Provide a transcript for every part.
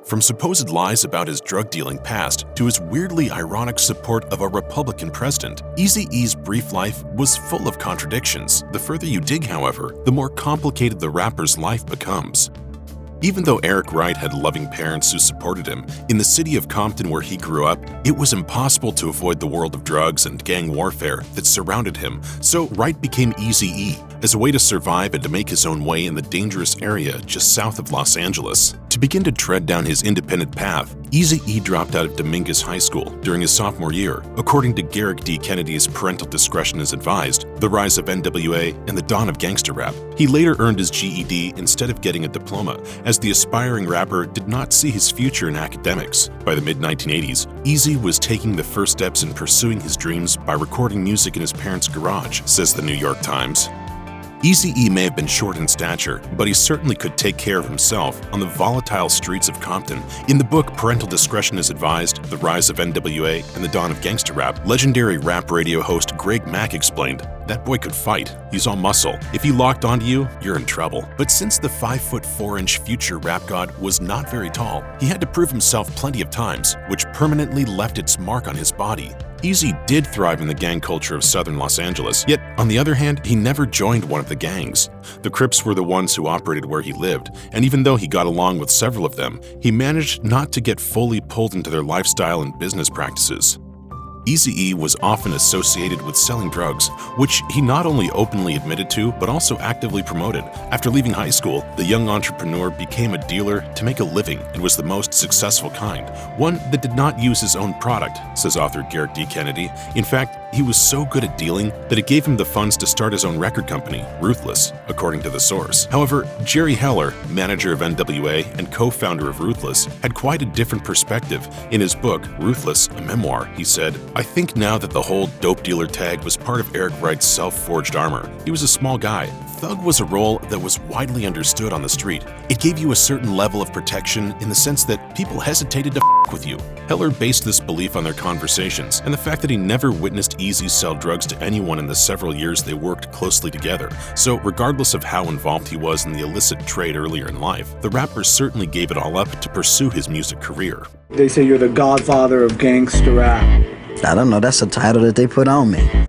From supposed lies about his drug-dealing past to his weirdly ironic support of a Republican president, Eazy-E's brief life was full of contradictions. The further you dig, however, the more complicated the rapper's life becomes. Even though Eric Wright had loving parents who supported him, in the city of Compton where he grew up, it was impossible to avoid the world of drugs and gang warfare that surrounded him, so Wright became Eazy-E as a way to survive and to make his own way in the dangerous area just south of Los Angeles. To begin to tread down his independent path, Eazy-E dropped out of Dominguez High School during his sophomore year. According to Garrick D. Kennedy's Parental Discretion is Advised, The Rise of N.W.A. and the Dawn of Gangsta Rap, he later earned his GED instead of getting a diploma, as the aspiring rapper did not see his future in academics. By the mid-1980s, Eazy was taking the first steps in pursuing his dreams by recording music in his parents' garage, says the New York Times. Eazy-E may have been short in stature, but he certainly could take care of himself on the volatile streets of Compton. In the book Parental Discretion is Advised, The Rise of N.W.A. and the Dawn of Gangsta Rap, legendary rap radio host Greg Mack explained, "That boy could fight. He's all muscle. If he locked onto you, you're in trouble." But since the 5'4" future rap god was not very tall, he had to prove himself plenty of times, which permanently left its mark on his body. Eazy did thrive in the gang culture of southern Los Angeles, yet on the other hand, he never joined one of the gangs. The Crips were the ones who operated where he lived, and even though he got along with several of them, he managed not to get fully pulled into their lifestyle and business practices. Eazy-E was often associated with selling drugs, which he not only openly admitted to, but also actively promoted. After leaving high school, the young entrepreneur became a dealer to make a living and was the most successful kind, one that did not use his own product, says author Garrett D. Kennedy. In fact, he was so good at dealing that it gave him the funds to start his own record company, Ruthless, according to the source. However, Jerry Heller, manager of N.W.A. and co-founder of Ruthless, had quite a different perspective. In his book, Ruthless, a memoir, he said, "I think now that the whole dope dealer tag was part of Eric Wright's self-forged armor. He was a small guy. Thug was a role that was widely understood on the street. It gave you a certain level of protection in the sense that people hesitated to f*** with you." Heller based this belief on their conversations and the fact that he never witnessed Eazy sell drugs to anyone in the several years they worked closely together. So regardless of how involved he was in the illicit trade earlier in life, the rapper certainly gave it all up to pursue his music career. They say you're the godfather of gangsta rap. I don't know, that's a title that they put on me.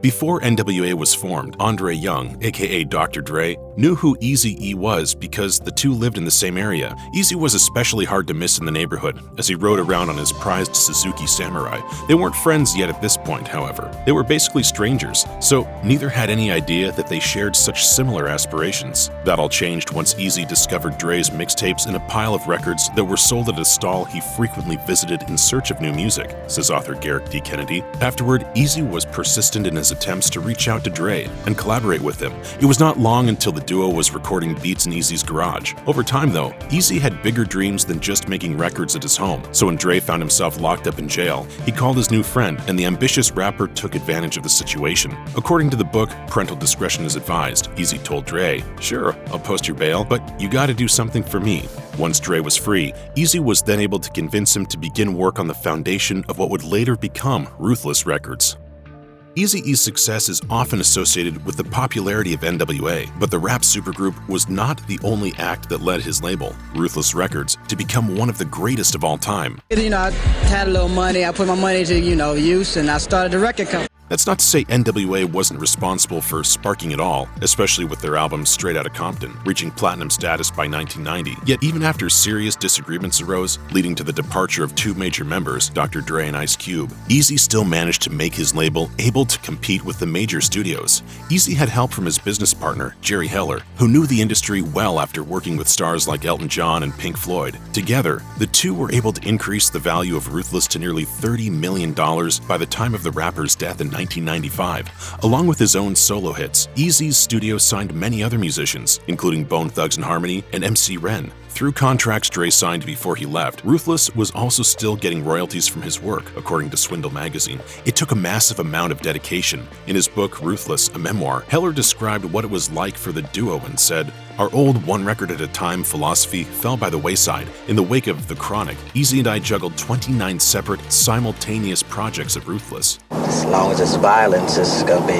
Before N.W.A. was formed, Andre Young, aka Dr. Dre, knew who Eazy-E was because the two lived in the same area. Eazy was especially hard to miss in the neighborhood as he rode around on his prized Suzuki Samurai. They weren't friends yet at this point, however. They were basically strangers, so neither had any idea that they shared such similar aspirations. That all changed once Eazy discovered Dre's mixtapes in a pile of records that were sold at a stall he frequently visited in search of new music, says author Garrick D. Kennedy. Afterward, Eazy was persistent in his attempts to reach out to Dre and collaborate with him. It was not long until the duo was recording beats in Eazy's garage. Over time, though, Eazy had bigger dreams than just making records at his home. So when Dre found himself locked up in jail, he called his new friend, and the ambitious rapper took advantage of the situation. According to the book Parental Discretion is Advised, Eazy told Dre, "Sure, I'll post your bail, but you gotta do something for me." Once Dre was free, Eazy was then able to convince him to begin work on the foundation of what would later become Ruthless Records. Eazy-E's success is often associated with the popularity of N.W.A., but the rap supergroup was not the only act that led his label, Ruthless Records, to become one of the greatest of all time. I had a little money, I put my money to, use, and I started a record company. That's not to say N.W.A. wasn't responsible for sparking it all, especially with their album Straight Outta Compton, reaching platinum status by 1990. Yet even after serious disagreements arose, leading to the departure of two major members, Dr. Dre and Ice Cube, Eazy still managed to make his label able to compete with the major studios. Eazy had help from his business partner, Jerry Heller, who knew the industry well after working with stars like Elton John and Pink Floyd. Together, the two were able to increase the value of Ruthless to nearly $30 million by the time of the rapper's death in 1995. Along with his own solo hits, Eazy's studio signed many other musicians, including Bone Thugs-n-Harmony and MC Ren. Through contracts Dre signed before he left, Ruthless was also still getting royalties from his work, according to Swindle magazine. It took a massive amount of dedication. In his book, Ruthless, a memoir, Heller described what it was like for the duo and said, "Our old one record at a time philosophy fell by the wayside. In the wake of The Chronic, Eazy and I juggled 29 separate, simultaneous projects at Ruthless." As long as it's violence, it's gonna be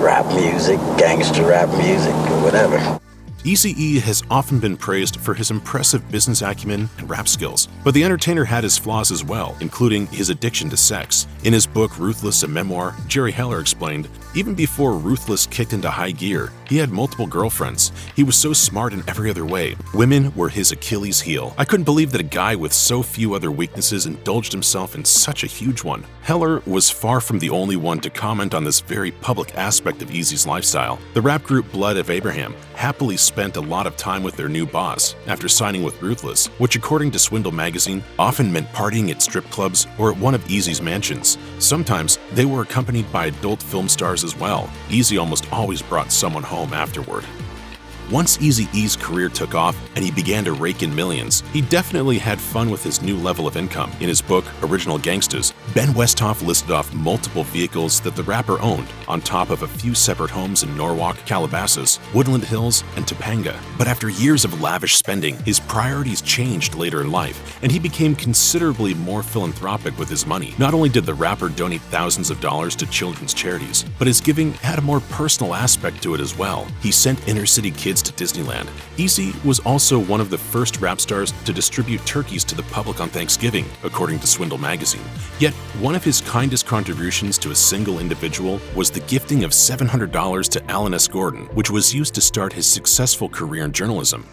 rap music, gangster rap music, or whatever. Eazy-E has often been praised for his impressive business acumen and rap skills, but the entertainer had his flaws as well, including his addiction to sex. In his book Ruthless, a memoir, Jerry Heller explained, "Even before Ruthless kicked into high gear, he had multiple girlfriends. He was so smart in every other way. Women were his Achilles heel. I couldn't believe that a guy with so few other weaknesses indulged himself in such a huge one." Heller was far from the only one to comment on this very public aspect of Eazy's lifestyle. The rap group Blood of Abraham happily spent a lot of time with their new boss after signing with Ruthless, which according to Swindle magazine often meant partying at strip clubs or at one of Eazy's mansions. Sometimes they were accompanied by adult film stars as well. Eazy almost always brought someone home afterward. Once Eazy-E's career took off and he began to rake in millions, he definitely had fun with his new level of income. In his book, Original Gangstas, Ben Westhoff listed off multiple vehicles that the rapper owned, on top of a few separate homes in Norwalk, Calabasas, Woodland Hills, and Topanga. But after years of lavish spending, his priorities changed later in life, and he became considerably more philanthropic with his money. Not only did the rapper donate thousands of dollars to children's charities, but his giving had a more personal aspect to it as well. He sent inner-city kids to Disneyland. Eazy was also one of the first rap stars to distribute turkeys to the public on Thanksgiving, according to Swindle magazine. Yet, one of his kindest contributions to a single individual was the gifting of $700 to Alan S. Gordon, which was used to start his successful career in journalism.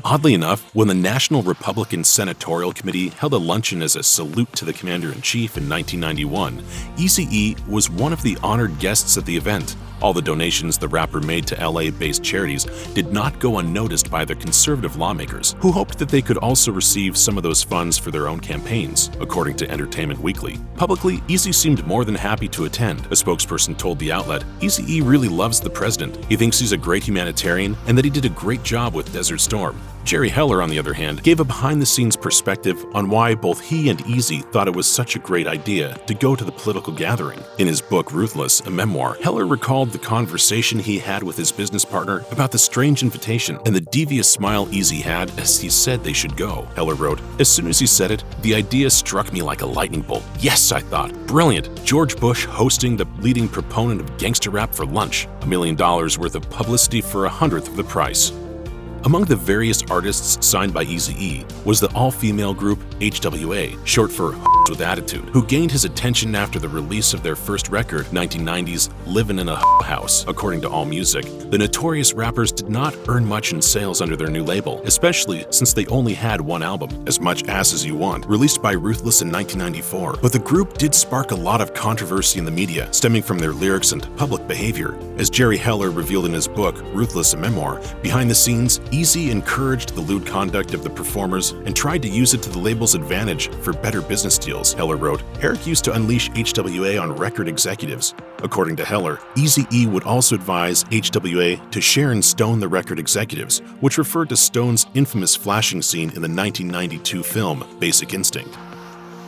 Oddly enough, when the National Republican Senatorial Committee held a luncheon as a salute to the Commander-in-Chief in 1991, Eazy-E was one of the honored guests at the event. All the donations the rapper made to LA-based charities did not go unnoticed by the conservative lawmakers, who hoped that they could also receive some of those funds for their own campaigns, according to Entertainment Weekly. Publicly, Eazy seemed more than happy to attend. A spokesperson told the outlet, "Eazy-E really loves the president. He thinks he's a great humanitarian and that he did a great job with Desert Storm." Jerry Heller, on the other hand, gave a behind-the-scenes perspective on why both he and Eazy thought it was such a great idea to go to the political gathering. In his book Ruthless, a memoir, Heller recalled the conversation he had with his business partner about the strange invitation and the devious smile Eazy had as he said they should go. Heller wrote, "As soon as he said it, the idea struck me like a lightning bolt. Yes, I thought, brilliant. George Bush hosting the leading proponent of gangster rap for lunch. $1 million worth of publicity for 1/100th of the price." Among the various artists signed by Eazy-E was the all-female group H.W.A, short for with Attitude, who gained his attention after the release of their first record, 1990's Livin' in a House. According to AllMusic, the notorious rappers did not earn much in sales under their new label, especially since they only had one album, As Much Ass As You Want, released by Ruthless in 1994. But the group did spark a lot of controversy in the media, stemming from their lyrics and public behavior. As Jerry Heller revealed in his book, Ruthless, a memoir, behind the scenes, Eazy encouraged the lewd conduct of the performers and tried to use it to the label's advantage for better business deals. Heller wrote, "Eric used to unleash H.W.A on record executives." According to Heller, Eazy-E would also advise H.W.A to share and stone the record executives, which referred to Stone's infamous flashing scene in the 1992 film Basic Instinct.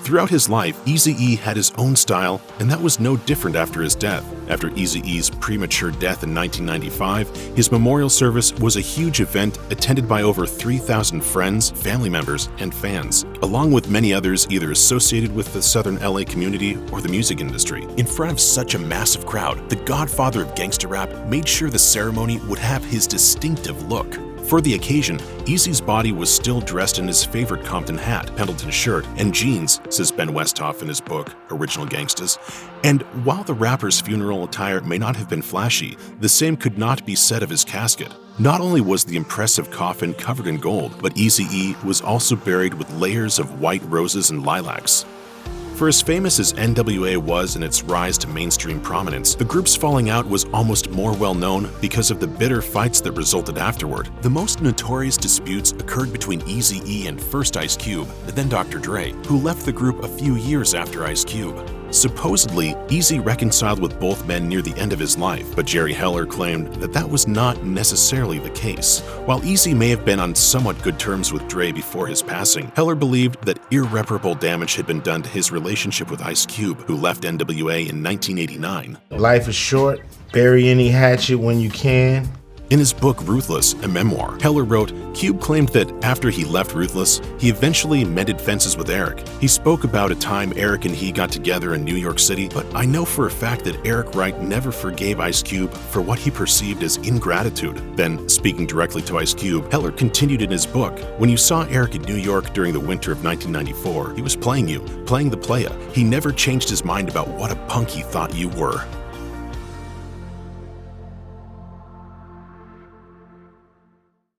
Throughout his life, Eazy-E had his own style, and that was no different after his death. After Eazy-E's premature death in 1995, his memorial service was a huge event attended by over 3,000 friends, family members, and fans, along with many others either associated with the Southern LA community or the music industry. In front of such a massive crowd, the godfather of gangster rap made sure the ceremony would have his distinctive look. For the occasion, Eazy's body was still dressed in his favorite Compton hat, Pendleton shirt, and jeans, says Ben Westhoff in his book, Original Gangstas. And while the rapper's funeral attire may not have been flashy, the same could not be said of his casket. Not only was the impressive coffin covered in gold, but Eazy-E was also buried with layers of white roses and lilacs. For as famous as N.W.A was in its rise to mainstream prominence, the group's falling out was almost more well-known because of the bitter fights that resulted afterward. The most notorious disputes occurred between Eazy-E and first Ice Cube, then Dr. Dre, who left the group a few years after Ice Cube. Supposedly, Eazy reconciled with both men near the end of his life, but Jerry Heller claimed that that was not necessarily the case. While Eazy may have been on somewhat good terms with Dre before his passing, Heller believed that irreparable damage had been done to his relationship with Ice Cube, who left N.W.A in 1989. Life is short. Bury any hatchet when you can. In his book Ruthless, a memoir, Heller wrote, Cube claimed that after he left Ruthless, he eventually mended fences with Eric. He spoke about a time Eric and he got together in New York City, but I know for a fact that Eric Wright never forgave Ice Cube for what he perceived as ingratitude. Then, speaking directly to Ice Cube, Heller continued in his book, when you saw Eric in New York during the winter of 1994, he was playing you, playing the playa. He never changed his mind about what a punk he thought you were.